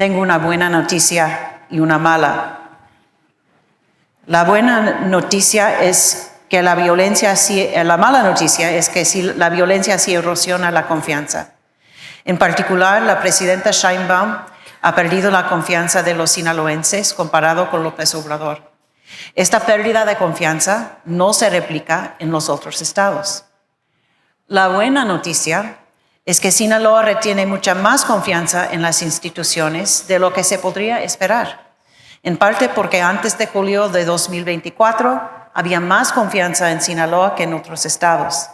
Tengo una buena noticia y una mala. La buena noticia es que la mala noticia es que la violencia sí erosiona la confianza. En particular, la presidenta Sheinbaum ha perdido la confianza de los sinaloenses comparado con López Obrador. Esta pérdida de confianza no se replica en los otros estados. La buena noticia es que Sinaloa retiene mucha más confianza en las instituciones de lo que se podría esperar, en parte porque antes de julio de 2024 había más confianza en Sinaloa que en otros estados.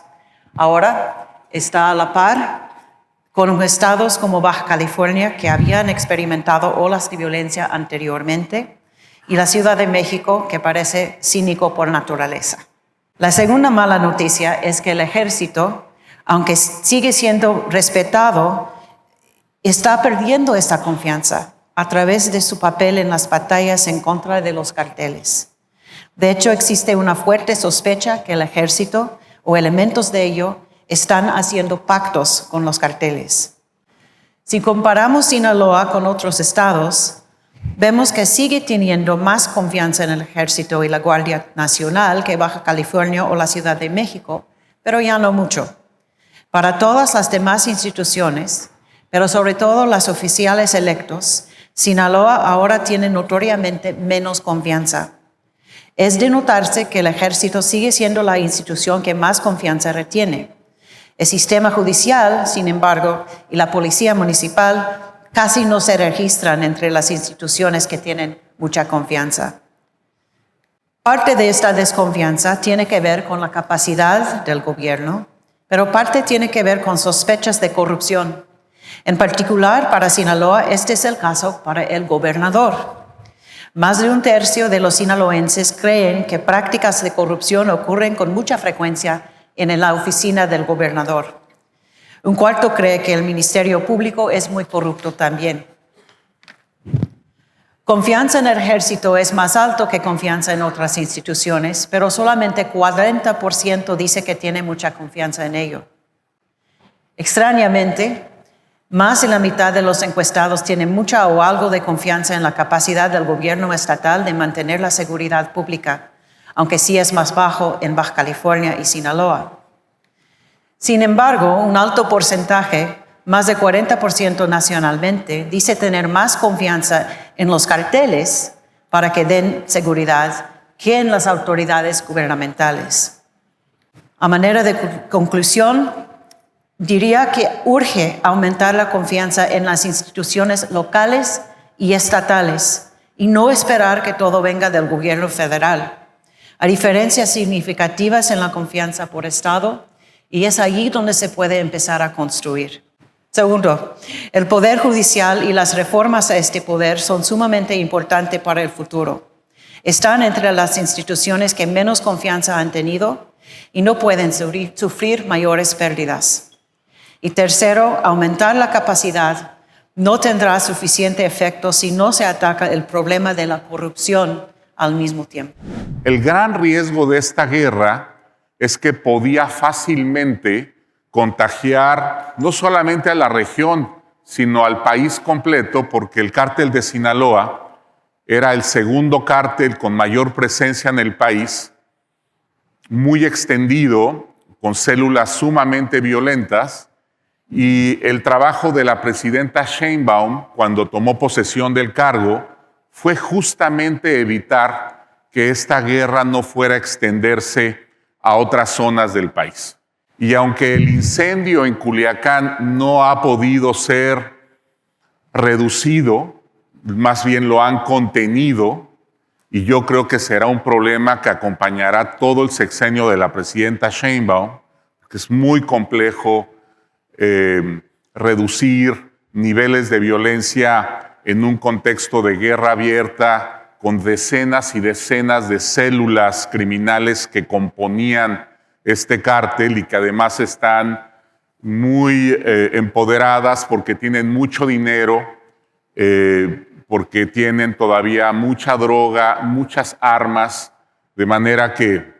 Ahora está a la par con estados como Baja California, que habían experimentado olas de violencia anteriormente, y la Ciudad de México, que parece cínico por naturaleza. La segunda mala noticia es que el ejército, aunque sigue siendo respetado, está perdiendo esta confianza a través de su papel en las batallas en contra de los carteles. De hecho, existe una fuerte sospecha que el ejército o elementos de ello están haciendo pactos con los carteles. Si comparamos Sinaloa con otros estados, vemos que sigue teniendo más confianza en el Ejército y la Guardia Nacional que Baja California o la Ciudad de México, pero ya no mucho. Para todas las demás instituciones, pero sobre todo las oficiales electos, Sinaloa ahora tiene notoriamente menos confianza. Es de notarse que el Ejército sigue siendo la institución que más confianza retiene. El sistema judicial, sin embargo, y la policía municipal casi no se registran entre las instituciones que tienen mucha confianza. Parte de esta desconfianza tiene que ver con la capacidad del gobierno, pero parte tiene que ver con sospechas de corrupción. En particular, para Sinaloa, este es el caso para el gobernador. Más de un tercio de los sinaloenses creen que prácticas de corrupción ocurren con mucha frecuencia en la oficina del gobernador. Un cuarto cree que el Ministerio Público es muy corrupto también. Confianza en el ejército es más alto que confianza en otras instituciones, pero solamente 40% dice que tiene mucha confianza en ello. Extrañamente, más de la mitad de los encuestados tienen mucha o algo de confianza en la capacidad del gobierno estatal de mantener la seguridad pública, aunque sí es más bajo en Baja California y Sinaloa. Sin embargo, un alto porcentaje, más de 40% nacionalmente, dice tener más confianza en los carteles para que den seguridad que en las autoridades gubernamentales. A manera de conclusión, diría que urge aumentar la confianza en las instituciones locales y estatales y no esperar que todo venga del gobierno federal. Hay diferencias significativas en la confianza por estado y es allí donde se puede empezar a construir. Segundo, el Poder Judicial y las reformas a este poder son sumamente importantes para el futuro. Están entre las instituciones que menos confianza han tenido y no pueden sufrir mayores pérdidas. Y tercero, aumentar la capacidad no tendrá suficiente efecto si no se ataca el problema de la corrupción al mismo tiempo. El gran riesgo de esta guerra es que podía fácilmente contagiar no solamente a la región, sino al país completo, porque el cártel de Sinaloa era el segundo cártel con mayor presencia en el país, muy extendido, con células sumamente violentas, y el trabajo de la presidenta Sheinbaum, cuando tomó posesión del cargo, fue justamente evitar que esta guerra no fuera a extenderse a otras zonas del país. Y aunque el incendio en Culiacán no ha podido ser reducido, más bien lo han contenido, y yo creo que será un problema que acompañará todo el sexenio de la presidenta Sheinbaum, que es muy complejo reducir niveles de violencia en un contexto de guerra abierta, con decenas y decenas de células criminales que componían este cártel y que además están muy empoderadas porque tienen mucho dinero, porque tienen todavía mucha droga, muchas armas, de manera que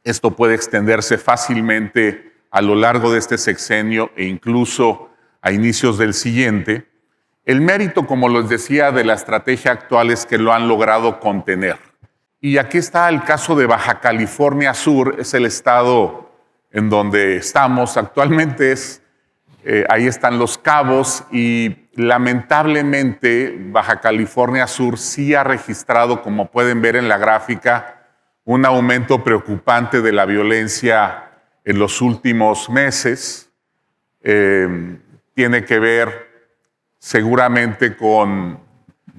esto puede extenderse fácilmente a lo largo de este sexenio e incluso a inicios del siguiente. El mérito, como les decía, de la estrategia actual es que lo han logrado contener. Y aquí está el caso de Baja California Sur, es el estado en donde estamos actualmente, ahí están Los Cabos y lamentablemente Baja California Sur sí ha registrado, como pueden ver en la gráfica, un aumento preocupante de la violencia en los últimos meses. Tiene que ver seguramente con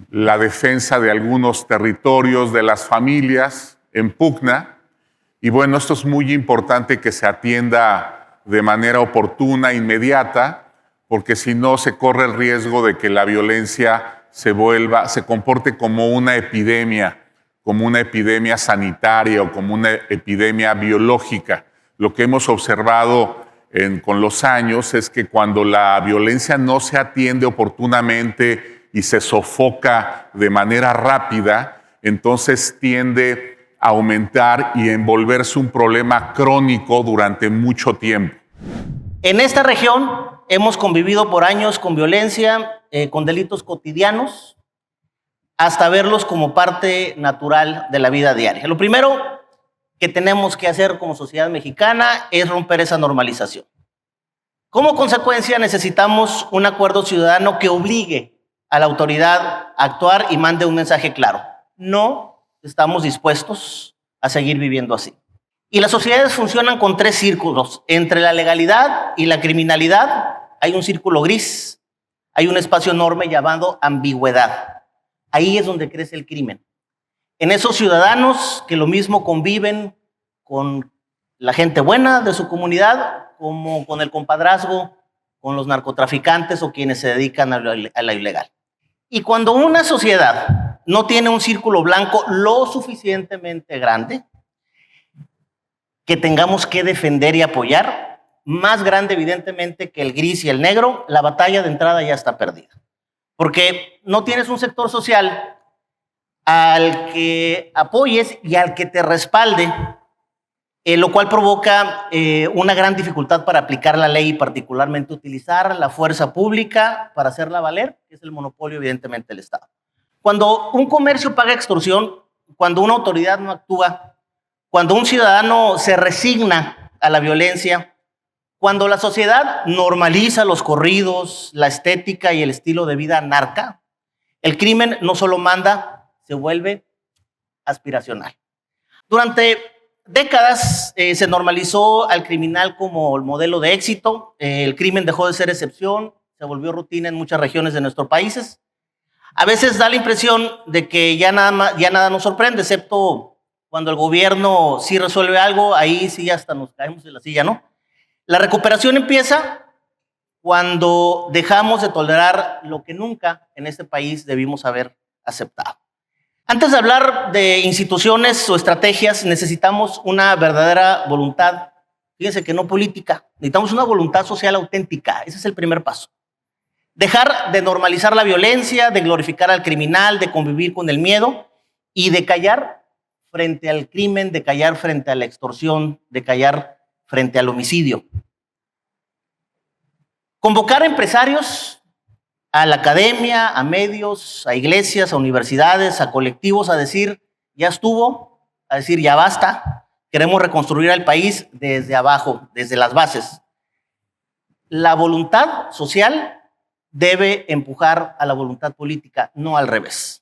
la defensa de algunos territorios de las familias en pugna. Y bueno, esto es muy importante que se atienda de manera oportuna, inmediata, porque si no se corre el riesgo de que la violencia se comporte como una epidemia sanitaria o como una epidemia biológica. Lo que hemos observado con los años es que cuando la violencia no se atiende oportunamente y se sofoca de manera rápida, entonces tiende a aumentar y envolverse un problema crónico durante mucho tiempo. En esta región hemos convivido por años con violencia, con delitos cotidianos, hasta verlos como parte natural de la vida diaria. Lo primero que tenemos que hacer como sociedad mexicana es romper esa normalización. Como consecuencia, necesitamos un acuerdo ciudadano que obligue a la autoridad a actuar y mande un mensaje claro. No estamos dispuestos a seguir viviendo así. Y las sociedades funcionan con 3 círculos. Entre la legalidad y la criminalidad hay un círculo gris, hay un espacio enorme llamado ambigüedad. Ahí es donde crece el crimen. En esos ciudadanos que lo mismo conviven con la gente buena de su comunidad, como con el compadrazgo, con los narcotraficantes o quienes se dedican a la ilegal. Y cuando una sociedad no tiene un círculo blanco lo suficientemente grande que tengamos que defender y apoyar, más grande evidentemente que el gris y el negro, la batalla de entrada ya está perdida. Porque no tienes un sector social al que apoyes y al que te respalde, lo cual provoca una gran dificultad para aplicar la ley y particularmente utilizar la fuerza pública para hacerla valer, que es el monopolio evidentemente del Estado. Cuando un comercio paga extorsión, cuando una autoridad no actúa, cuando un ciudadano se resigna a la violencia, cuando la sociedad normaliza los corridos, la estética y el estilo de vida narca, el crimen no solo manda, se vuelve aspiracional. Durante décadas se normalizó al criminal como el modelo de éxito. El crimen dejó de ser excepción, se volvió rutina en muchas regiones de nuestros países. A veces da la impresión de que ya nada nos sorprende, excepto cuando el gobierno sí resuelve algo, ahí sí hasta nos caemos de la silla, ¿no? La recuperación empieza cuando dejamos de tolerar lo que nunca en este país debimos haber aceptado. Antes de hablar de instituciones o estrategias, necesitamos una verdadera voluntad, fíjense que no política, necesitamos una voluntad social auténtica, ese es el primer paso. Dejar de normalizar la violencia, de glorificar al criminal, de convivir con el miedo y de callar frente al crimen, de callar frente a la extorsión, de callar frente al homicidio. Convocar a empresarios, a la academia, a medios, a iglesias, a universidades, a colectivos, a decir, ya estuvo, a decir, ya basta, queremos reconstruir al país desde abajo, desde las bases. La voluntad social debe empujar a la voluntad política, no al revés.